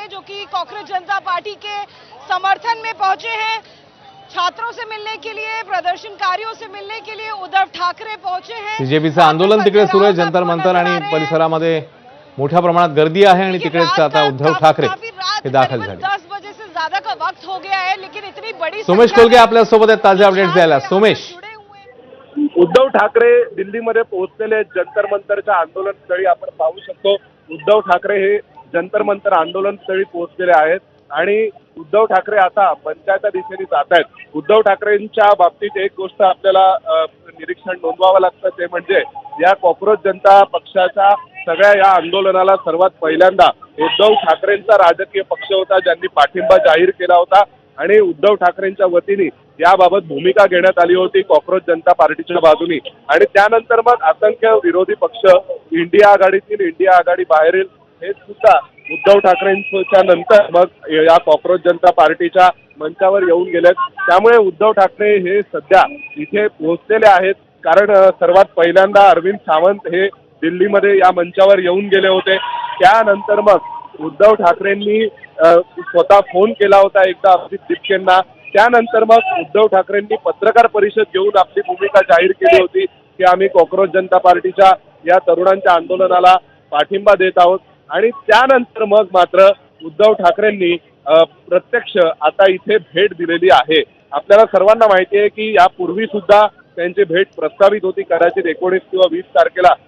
जो कि कॉकरोच जनता पार्टी के समर्थन में पहुंचे हैं। छात्रों से मिलने के लिए, प्रदर्शनकारियों से मिलने के लिए उद्धव ठाकरे पहुंचे हैं। बीजेपीचं आंदोलन तिकडे सुरू आहे जंतर मंतर आणि परिसरामध्ये मोठ्या प्रमाणात गर्दी आहे आणि तिकडेच आता उद्धव ठाकरे हे दाखल झाले। 10 बजे से ज्यादा का वक्त हो गया है, लेकिन इतनी बड़ी सोमेश कोलगे आपल्या सोबत आहेत ताजे अपडेट्स द्यायला। सोमेश, उद्धव ठाकरे दिल्लीमध्ये पोहोचलेले जंतर मंतरच्या आंदोलन स्थळी आपण पाहू शकतो। उद्धव ठाकरे हे जंतर मंतर आंदोलन स्थळी पोहोचलेले आहेत आणि उद्धव ठाकरे आता मंचाच्या दिशेने जात आहेत। उद्धव ठाकरेंच्या बाबतीत एक गोष्ट आपल्याला निरीक्षण नोंदवावं लागतं, ते म्हणजे या कॉकरोच जनता पक्षाच्या सगळ्या या आंदोलनाला सर्वात पहिल्यांदा उद्धव ठाकरेंचा राजकीय पक्ष होता ज्यांनी पाठिंबा जाहीर केला होता आणि उद्धव ठाकरेंच्या वतीने याबाबत भूमिका घेण्यात आली होती कॉकरोच जनता पार्टीच्या बाजूने। आणि त्यानंतर मग असंख्य विरोधी पक्ष इंडिया आघाडीतील, इंडिया आघाडी बाहेरील हे सुद्धा उद्धव ठाकरेंच्या नंतर मग या कॉकरोच जनता पार्टीच्या मंचावर येऊन गेलेत। त्यामुळे उद्धव ठाकरे हे सध्या इथे पोहोचलेले आहेत, कारण सर्वात पहिल्यांदा अरविंद सावंत हे दिल्लीमध्ये या मंचावर येऊन गेले होते। त्यानंतर मग उद्धव ठाकरेंनी स्वतः फोन केला होता एकदा अभिजित दिपकेंना। त्यानंतर मग उद्धव ठाकरेंनी पत्रकार परिषद घेऊन आपली भूमिका जाहीर केली होती की आम्ही कॉकरोच जनता पार्टीच्या या तरुणांच्या आंदोलनाला पाठिंबा देत आहोत। आणि त्यानंतर मग मात्र उद्धव ठाकरेंनी प्रत्यक्ष आता इथे भेट दिलेली आहे। आपल्याला सर्वांना माहिती आहे की यापूर्वी सुद्धा त्यांची भेट प्रस्तावित होती, कदाचित 19 किंवा 20 तारखेला